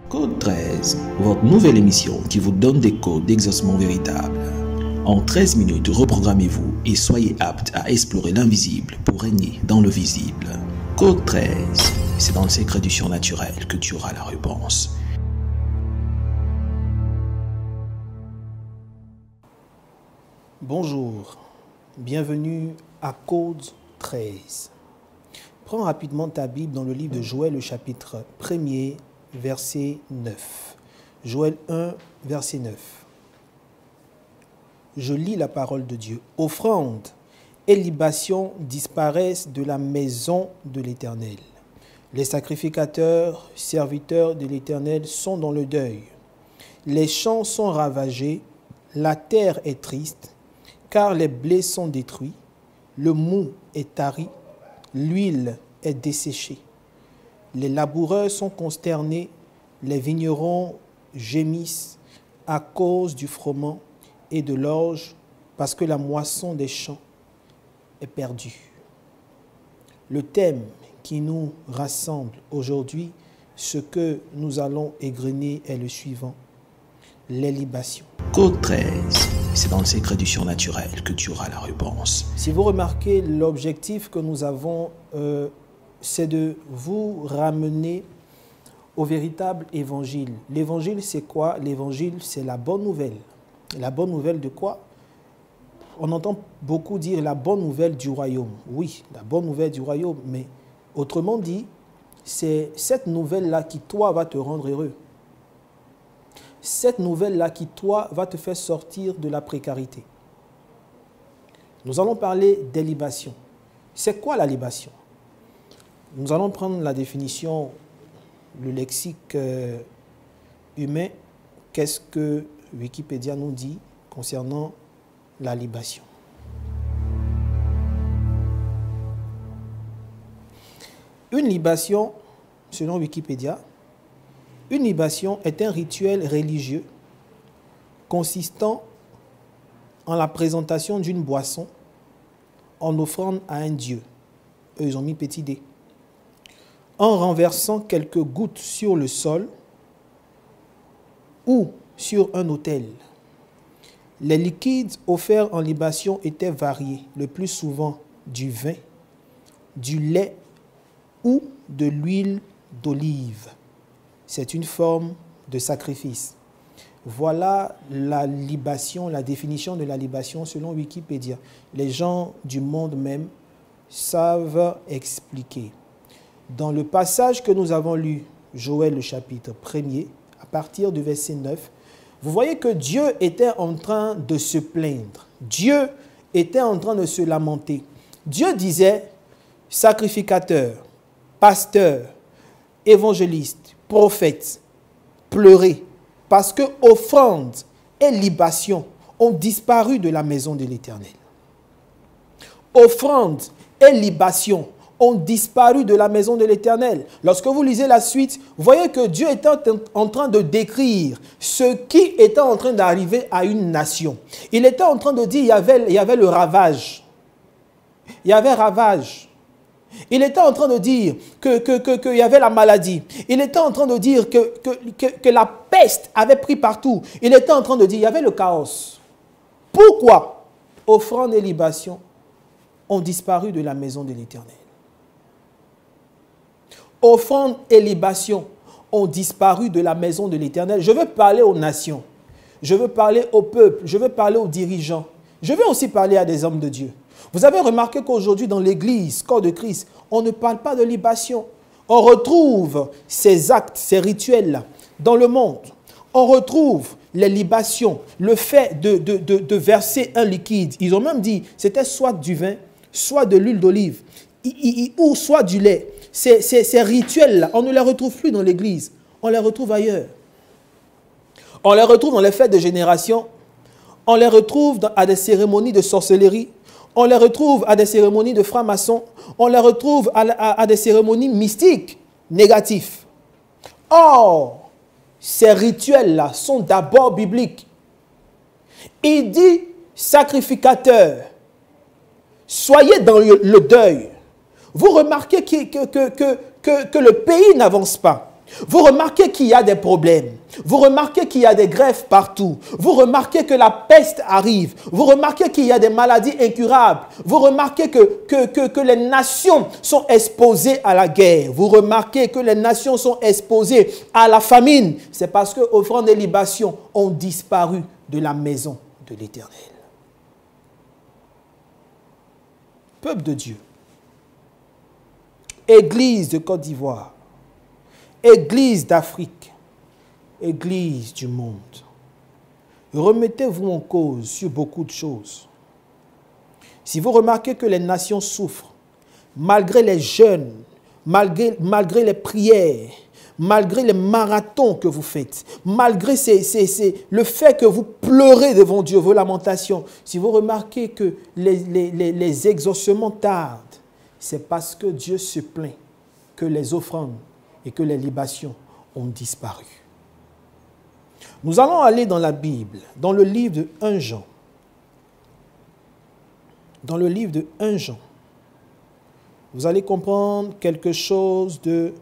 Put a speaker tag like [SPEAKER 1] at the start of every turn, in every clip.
[SPEAKER 1] Code 13, votre nouvelle émission qui vous donne des codes d'exaucement véritable. En 13 minutes, reprogrammez-vous et soyez apte à explorer l'invisible pour régner dans le visible. Code 13, c'est dans le secret du surnaturel que tu auras la réponse.
[SPEAKER 2] Bonjour, bienvenue à Code 13. Prends rapidement ta Bible dans le livre de Joël, le chapitre 1er, verset 9. Joël 1, verset 9. Je lis la parole de Dieu. Offrandes et libations disparaissent de la maison de l'Éternel. Les sacrificateurs, serviteurs de l'Éternel, sont dans le deuil. Les champs sont ravagés, la terre est triste, car les blés sont détruits, le mou est tari, l'huile est desséchée. Les laboureurs sont consternés, les vignerons gémissent à cause du froment et de l'orge, parce que la moisson des champs est perdue. Le thème qui nous rassemble aujourd'hui, ce que nous allons égrener est le suivant: les libations.
[SPEAKER 1] Code 13, c'est dans le secret du surnaturel que tu auras la réponse.
[SPEAKER 2] Si vous remarquez, l'objectif que nous avons, c'est de vous ramener au véritable évangile. L'évangile, c'est quoi? L'évangile, c'est la bonne nouvelle. La bonne nouvelle de quoi? On entend beaucoup dire la bonne nouvelle du royaume. Oui, la bonne nouvelle du royaume, mais autrement dit, c'est cette nouvelle-là qui, toi, va te rendre heureux. Cette nouvelle-là qui, toi, va te faire sortir de la précarité. Nous allons parler des libations. C'est quoi la libation? Nous allons prendre la définition, le lexique humain. Qu'est-ce que Wikipédia nous dit concernant la libation? Une libation, selon Wikipédia, une libation est un rituel religieux consistant en la présentation d'une boisson en offrande à un dieu. Eux, ils ont mis petit d. En renversant quelques gouttes sur le sol ou sur un autel. Les liquides offerts en libation étaient variés, le plus souvent du vin, du lait ou de l'huile d'olive. C'est une forme de sacrifice. Voilà la libation, la définition de la libation selon Wikipédia. Les gens du monde même savent expliquer. Dans le passage que nous avons lu, Joël le chapitre 1er, à partir du verset 9, vous voyez que Dieu était en train de se plaindre. Dieu était en train de se lamenter. Dieu disait, sacrificateurs, pasteurs, évangélistes, prophètes, pleurez, parce que offrandes et libations ont disparu de la maison de l'Éternel. Offrandes et libations ont disparu de la maison de l'Éternel. Lorsque vous lisez la suite, vous voyez que Dieu était en train de décrire ce qui était en train d'arriver à une nation. Il était en train de dire il y avait le ravage. Il y avait ravage. Il était en train de dire qu'il y avait la maladie. Il était en train de dire que la peste avait pris partout. Il était en train de dire qu'il y avait le chaos. Pourquoi offrandes et libations ont disparu de la maison de l'Éternel? Offrandes et libations ont disparu de la maison de l'Éternel. Je veux parler aux nations. Je veux parler au peuple. Je veux parler aux dirigeants. Je veux aussi parler à des hommes de Dieu. Vous avez remarqué qu'aujourd'hui, dans l'Église, corps de Christ, on ne parle pas de libation. On retrouve ces actes, ces rituels-là dans le monde. On retrouve les libations, le fait de verser un liquide. Ils ont même dit, c'était soit du vin, soit de l'huile d'olive, ou soit du lait. Ces rituels-là, on ne les retrouve plus dans l'Église. On les retrouve ailleurs. On les retrouve dans les fêtes de génération. On les retrouve à des cérémonies de sorcellerie. On les retrouve à des cérémonies de francs-maçons. On les retrouve à des cérémonies mystiques négatives. Or, ces rituels-là sont d'abord bibliques. Il dit, sacrificateurs, soyez dans le deuil. Vous remarquez que le pays n'avance pas. Vous remarquez qu'il y a des problèmes. Vous remarquez qu'il y a des greffes partout. Vous remarquez que la peste arrive. Vous remarquez qu'il y a des maladies incurables. Vous remarquez que les nations sont exposées à la guerre. Vous remarquez que les nations sont exposées à la famine. C'est parce que offrandes et libations ont disparu de la maison de l'Éternel. Peuple de Dieu, Église de Côte d'Ivoire, Église d'Afrique, Église du monde, remettez-vous en cause sur beaucoup de choses. Si vous remarquez que les nations souffrent, malgré les jeûnes, malgré les prières, malgré les marathons que vous faites, malgré le fait que vous pleurez devant Dieu, vos lamentations, si vous remarquez que les exaucements tardent, c'est parce que Dieu se plaint que les offrandes et que les libations ont disparu. Nous allons aller dans la Bible, dans le livre de 1 Jean. Dans le livre de 1 Jean, vous allez comprendre quelque chose de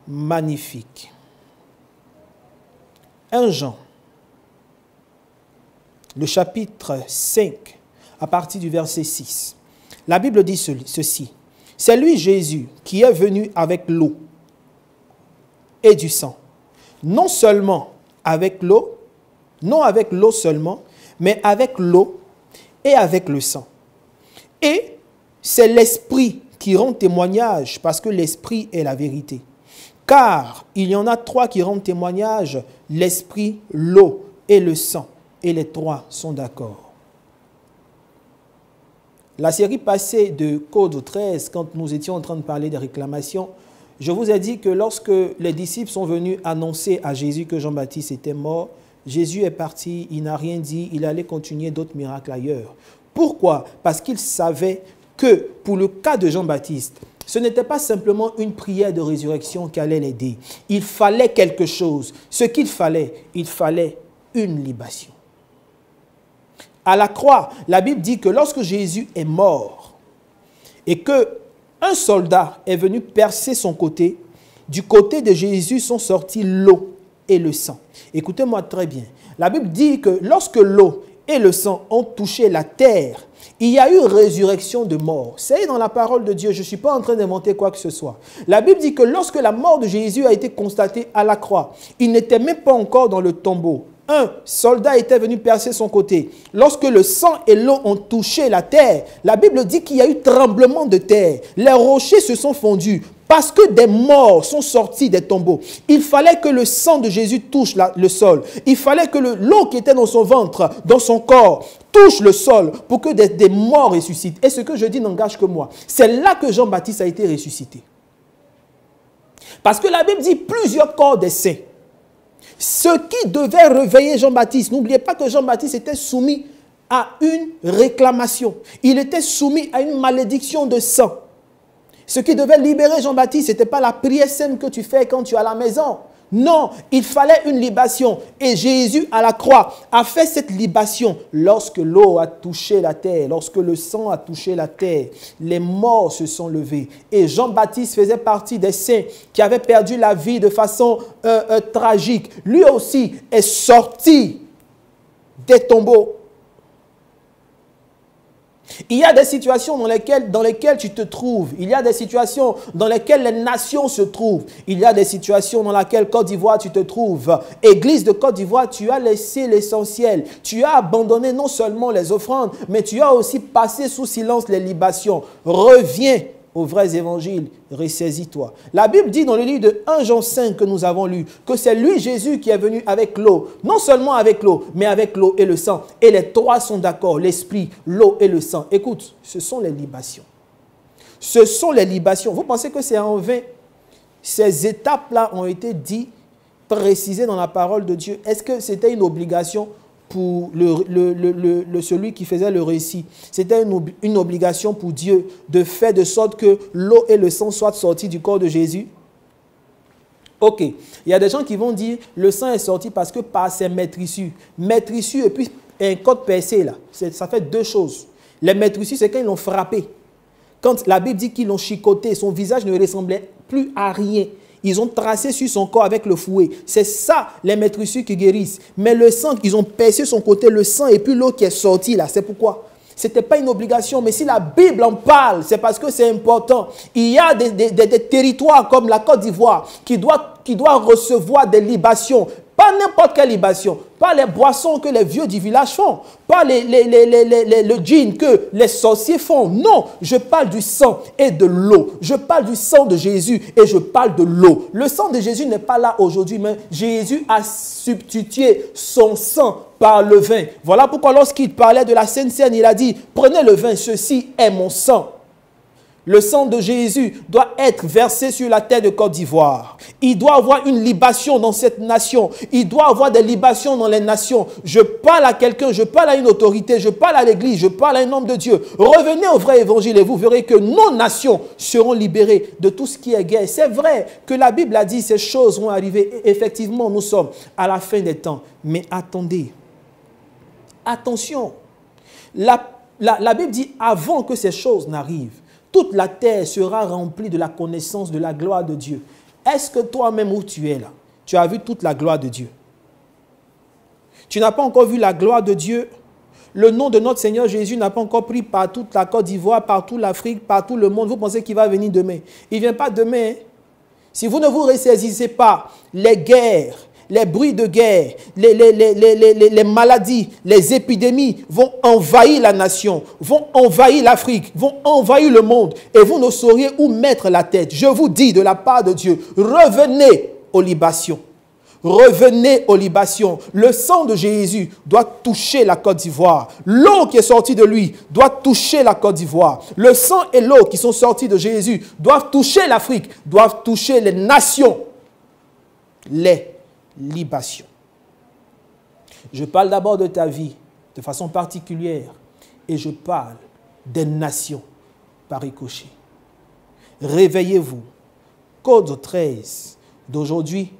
[SPEAKER 2] magnifique. 1 Jean, le chapitre 5, à partir du verset 6. La Bible dit ceci. C'est lui, Jésus, qui est venu avec l'eau et du sang. Non seulement avec l'eau, non avec l'eau seulement, mais avec l'eau et avec le sang. Et c'est l'Esprit qui rend témoignage, parce que l'Esprit est la vérité. Car il y en a 3 qui rendent témoignage, l'Esprit, l'eau et le sang. Et les 3 sont d'accord. La série passée de Code 13, quand nous étions en train de parler des réclamations, je vous ai dit que lorsque les disciples sont venus annoncer à Jésus que Jean-Baptiste était mort, Jésus est parti, il n'a rien dit, il allait continuer d'autres miracles ailleurs. Pourquoi? Parce qu'il savait que pour le cas de Jean-Baptiste, ce n'était pas simplement une prière de résurrection qui allait l'aider. Il fallait quelque chose. Ce qu'il fallait, il fallait une libation. À la croix, la Bible dit que lorsque Jésus est mort et qu'un soldat est venu percer son côté, du côté de Jésus sont sortis l'eau et le sang. Écoutez-moi très bien. La Bible dit que lorsque l'eau et le sang ont touché la terre, il y a eu résurrection de mort. C'est dans la parole de Dieu. Je ne suis pas en train d'inventer quoi que ce soit. La Bible dit que lorsque la mort de Jésus a été constatée à la croix, il n'était même pas encore dans le tombeau. Un soldat était venu percer son côté. Lorsque le sang et l'eau ont touché la terre, la Bible dit qu'il y a eu tremblement de terre. Les rochers se sont fondus parce que des morts sont sortis des tombeaux. Il fallait que le sang de Jésus touche le sol. Il fallait que l'eau qui était dans son ventre, dans son corps, touche le sol pour que des morts ressuscitent. Et ce que je dis n'engage que moi. C'est là que Jean-Baptiste a été ressuscité. Parce que la Bible dit plusieurs corps des saints. Ce qui devait réveiller Jean-Baptiste, n'oubliez pas que Jean-Baptiste était soumis à une réclamation. Il était soumis à une malédiction de sang. Ce qui devait libérer Jean-Baptiste, ce n'était pas la prière sainte que tu fais quand tu es à la maison. Non, il fallait une libation. Et Jésus, à la croix, a fait cette libation. Lorsque l'eau a touché la terre, lorsque le sang a touché la terre, les morts se sont levés. Et Jean-Baptiste faisait partie des saints qui avaient perdu la vie de façon tragique. Lui aussi est sorti des tombeaux. Il y a des situations dans lesquelles tu te trouves. Il y a des situations dans lesquelles les nations se trouvent. Il y a des situations dans lesquelles Côte d'Ivoire tu te trouves. Église de Côte d'Ivoire, tu as laissé l'essentiel. Tu as abandonné non seulement les offrandes, mais tu as aussi passé sous silence les libations. Reviens aux vrais évangiles, ressaisis-toi. La Bible dit dans le livre de 1 Jean 5 que nous avons lu, que c'est lui Jésus qui est venu avec l'eau. Non seulement avec l'eau, mais avec l'eau et le sang. Et les 3 sont d'accord, l'esprit, l'eau et le sang. Écoute, ce sont les libations. Ce sont les libations. Vous pensez que c'est en vain? Ces étapes-là ont été dites, précisées dans la parole de Dieu. Est-ce que c'était une obligation pour celui qui faisait le récit? C'était une obligation pour Dieu de faire de sorte que l'eau et le sang soient sortis du corps de Jésus? Ok, il y a des gens qui vont dire le sang est sorti parce que par ses maîtrissures et puis un code percé là, ça fait 2 choses. Les maîtrissures, c'est quand ils l'ont frappé. Quand la Bible dit qu'ils l'ont chicoté, son visage ne ressemblait plus à rien. ils ont tracé sur son corps avec le fouet. C'est ça, les maîtresses qui guérissent. Mais le sang, ils ont percé son côté, le sang et puis l'eau qui est sortie là. C'est pourquoi? Ce n'était pas une obligation, mais si la Bible en parle, c'est parce que c'est important. Il y a des territoires comme la Côte d'Ivoire qui doit recevoir des libations. Pas n'importe quelle libation, pas les boissons que les vieux du village font, pas le gin que les sorciers font. Non, je parle du sang et de l'eau. Je parle du sang de Jésus et je parle de l'eau. Le sang de Jésus n'est pas là aujourd'hui, mais Jésus a substitué son sang par le vin. Voilà pourquoi lorsqu'il parlait de la Sainte Seine, il a dit, prenez le vin, ceci est mon sang. Le sang de Jésus doit être versé sur la terre de Côte d'Ivoire. Il doit avoir une libation dans cette nation. Il doit avoir des libations dans les nations. Je parle à quelqu'un, je parle à une autorité, je parle à l'église, je parle à un homme de Dieu. Revenez au vrai évangile et vous verrez que nos nations seront libérées de tout ce qui est guerre. C'est vrai que la Bible a dit ces choses vont arriver. Et effectivement, nous sommes à la fin des temps. Mais attendez. Attention. La Bible dit avant que ces choses n'arrivent, toute la terre sera remplie de la connaissance de la gloire de Dieu. Est-ce que toi-même où tu es là, tu as vu toute la gloire de Dieu? Tu n'as pas encore vu la gloire de Dieu? Le nom de notre Seigneur Jésus n'a pas encore pris par toute la Côte d'Ivoire, par toute l'Afrique, par tout le monde. Vous pensez qu'il va venir demain? Il ne vient pas demain. Si vous ne vous ressaisissez pas, les guerres, les bruits de guerre, les maladies, les épidémies vont envahir la nation, vont envahir l'Afrique, vont envahir le monde et vous ne sauriez où mettre la tête. Je vous dis de la part de Dieu, revenez aux libations. Revenez aux libations. Le sang de Jésus doit toucher la Côte d'Ivoire. L'eau qui est sortie de lui doit toucher la Côte d'Ivoire. Le sang et l'eau qui sont sortis de Jésus doivent toucher l'Afrique, doivent toucher les nations. Les libation. Je parle d'abord de ta vie de façon particulière et je parle des nations par ricochet. Réveillez-vous. Code 13 d'aujourd'hui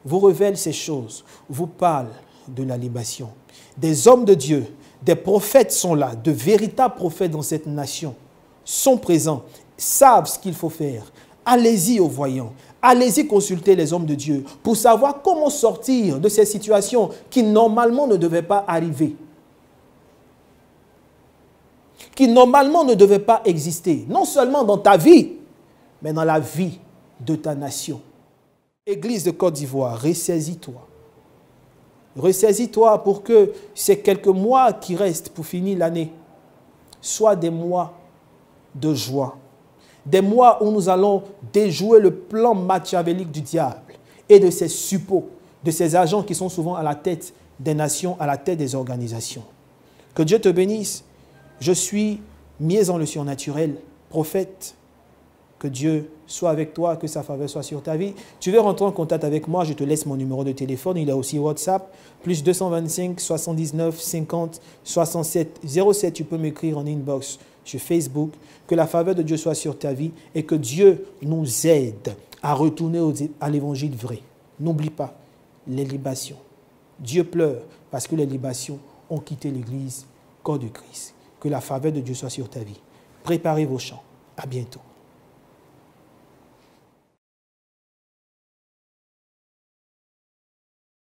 [SPEAKER 2] vous révèle ces choses, vous parle de la libation. Des hommes de Dieu, des prophètes sont là, de véritables prophètes dans cette nation sont présents, savent ce qu'il faut faire. Allez-y aux voyants. Allez-y consulter les hommes de Dieu pour savoir comment sortir de ces situations qui normalement ne devaient pas arriver. Qui normalement ne devaient pas exister. Non seulement dans ta vie, mais dans la vie de ta nation. Église de Côte d'Ivoire, ressaisis-toi. Ressaisis-toi pour que ces quelques mois qui restent pour finir l'année soient des mois de joie. Des mois où nous allons déjouer le plan machiavélique du diable et de ses suppôts, de ces agents qui sont souvent à la tête des nations, à la tête des organisations. Que Dieu te bénisse. Je suis mis en le surnaturel, prophète. Que Dieu soit avec toi, que sa faveur soit sur ta vie. Tu veux rentrer en contact avec moi, je te laisse mon numéro de téléphone. Il y a aussi WhatsApp, plus 225 79 50 67 07. Tu peux m'écrire en inbox sur Facebook. Que la faveur de Dieu soit sur ta vie et que Dieu nous aide à retourner à l'évangile vrai. N'oublie pas les libations. Dieu pleure parce que les libations ont quitté l'église, corps de Christ. Que la faveur de Dieu soit sur ta vie. Préparez vos chants. À bientôt.